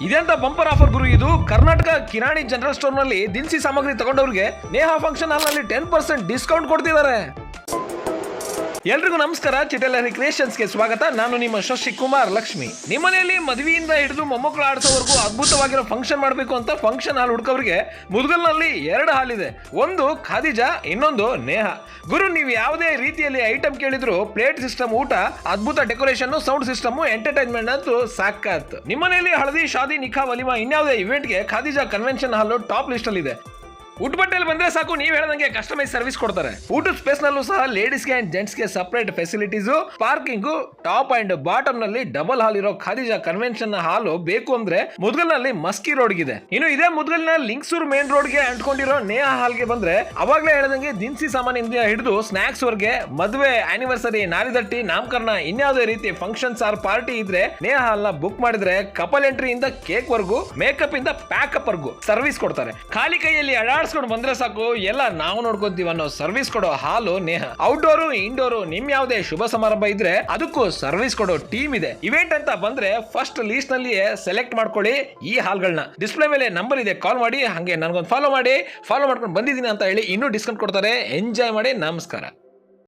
ಇದೆಂತ bumper offer ಗುರು ಇದು. ಕರ್ನಾಟಕ ಕಿರಾಣಿ ಜನರಲ್ ಸ್ಟೋರ್ ನಲ್ಲಿ ದಿನಸಿ ಸಾಮಗ್ರಿ ತಗೊಂಡವ್ರಿಗೆ ನೇಹಾ ಫಂಕ್ಷನ್ ಹಾಲ್ ನಲ್ಲಿ 10% ಡಿಸ್ಕೌಂಟ್ ಕೊಡ್ತಿದ್ದಾರೆ. ಎಲ್ರಿಗೂ ನಮಸ್ಕಾರ, ಚಿಟೆಲರಿ ಕ್ರಿಯೇಷನ್ಸ್ಗೆ ಸ್ವಾಗತ. ನಾನು ನಿಮ್ಮ ಶಶಿಕುಮಾರ್ ಲಕ್ಷ್ಮಿ. ನಿಮ್ಮನೆಯಲ್ಲಿ ಮದುವೆಯಿಂದ ಹಿಡಿದು ಮೊಮ್ಮಕ್ಕಳು ಆಡಿಸೋವರೆಗೂ ಅದ್ಭುತವಾಗಿರೋ ಫಂಕ್ಷನ್ ಮಾಡಬೇಕು ಅಂತ ಫಂಕ್ಷನ್ ಹಾಲ್ ಹುಡುಕವರಿಗೆ ಮುದ್ಗಲ್ನಲ್ಲಿ 2 ಹಾಲ್ ಇದೆ. ಒಂದು ಖಾದಿಜಾ, ಇನ್ನೊಂದು ನೇಹಾ. ಗುರು, ನೀವು ಯಾವುದೇ ರೀತಿಯಲ್ಲಿ ಐಟಮ್ ಕೇಳಿದ್ರು ಪ್ಲೇಟ್ ಸಿಸ್ಟಮ್, ಊಟ, ಅದ್ಭುತ ಡೆಕೋರೇಷನ್, ಸೌಂಡ್ ಸಿಸ್ಟಮ್, ಎಂಟರ್ಟೈನ್ಮೆಂಟ್ ಅಂತೂ ಸಾಕಾತ್. ನಿಮ್ಮನೆಯಲ್ಲಿ ಹಳದಿ, ಶಾದಿ, ನಿಖಾ, ವಲಿಮಾ ಇನ್ಯಾವುದೇ ಇವೆಂಟ್ಗೆ ಖಾದಿಜಾ ಕನ್ವೆನ್ಷನ್ ಹಾಲ್ ಟಾಪ್ ಲಿಸ್ಟ್ ಅಲ್ಲಿ ಇದೆ. ಊಟ ಬಟ್ಟೆಯಲ್ಲಿ ಬಂದ್ರೆ ಸಾಕು, ನೀವು ಹೇಳ್ದಂಗೆ ಕಸ್ಟಮೈಸ್ ಸರ್ವಿಸ್ ಕೊಡ್ತಾರೆ. ಊಟದ ಸ್ಪೇಸ್ ನಲ್ಲೂ ಸಹ ಲೇಡೀಸ್ಗೆ ಅಂಡ್ ಜೆಂಟ್ಸ್ಗೆ separate facilities, parking, top and bottom ನಲ್ಲಿ ಡಬಲ್ ಹಾಲ್ ಇರೋ ಖಾದಿಜಾ ಕನ್ವೆನ್ಷನ್ ಹಾಲು ಬೇಕು ಅಂದ್ರೆ ಮುದ್ಗಲ್ನಲ್ಲಿ ಮಸ್ಕಿ ರೋಡ್ಗಿದೆ. ಇನ್ನು ಇದೇ ಮುದ್ಗಲ್ನ ಲಿಂಕ್ಸೂರ್ ಮೇನ್ ರೋಡ್ಗೆ ಅಂಟ್ಕೊಂಡಿರೋ ನೇಹಾ ಹಾಲ್ಗೆ ಬಂದ್ರೆ ಅವಾಗ್ಲೇ ಹೇಳ್ದಂಗೆ ದಿನಸಿ ಸಾಮಾನಿಂದ ಹಿಡಿದು ಸ್ನಾಕ್ಸ್ ವರ್ಗೆ, ಮದುವೆ, ಆನಿವರ್ಸರಿ, ನಾರಿದಟ್ಟಿ, ನಾಮಕರಣ, ಇನ್ಯಾವುದೇ ರೀತಿ ಫಂಕ್ಷನ್ಸ್ ಆರ್ ಪಾರ್ಟಿ ಇದ್ರೆ ನೇಹಾ ಹಾಲ್ನ ಬುಕ್ ಮಾಡಿದ್ರೆ ಕಪಲ್ ಎಂಟ್ರಿ ಇಂದ ಕೇಕ್ ವರ್ಗು, ಮೇಕಪ್ ಇಂದ ಪ್ಯಾಕಪ್ ವರ್ಗು ಸರ್ವಿಸ್ ಕೊಡ್ತಾರೆ. ಖಾಲಿ ಕೈಯಲ್ಲಿ ಬಂದ್ರೆ ಸಾಕು, ಎಲ್ಲ ನಾವು ನೋಡ್ಕೊಂತೀವಿ ಅನ್ನೋ ಸರ್ವಿಸ್ ಕೊಡೋ ಹಾಲು ನೇಹಾ. ಔಟ್ಡೋರು, ಇಂಡೋರು, ನಿಮ್ ಯಾವುದೇ ಶುಭ ಸಮಾರಂಭ ಇದ್ರೆ ಅದಕ್ಕೂ ಸರ್ವಿಸ್ ಕೊಡೋ ಟೀಮ್ ಇದೆ. ಇವೆಂಟ್ ಅಂತ ಬಂದ್ರೆ ಫಸ್ಟ್ ಲೀಸ್ಟ್ ನಲ್ಲಿಯೇ ಸೆಲೆಕ್ಟ್ ಮಾಡ್ಕೊಳ್ಳಿ ಈ ಹಾಲ್ಗಳನ್ನ. ಡಿಸ್ಪ್ಲೇ ಮೇಲೆ ನಂಬರ್ ಇದೆ, ಕಾಲ್ ಮಾಡಿ. ಹಂಗೆ ನನಗೊಂದು ಫಾಲೋ ಮಾಡ್ಕೊಂಡು ಬಂದಿದ್ದೀನಿ ಅಂತ ಹೇಳಿ ಇನ್ನೂ ಡಿಸ್ಕೌಂಟ್ ಕೊಡ್ತಾರೆ. ಎಂಜಾಯ್ ಮಾಡಿ. ನಮಸ್ಕಾರ.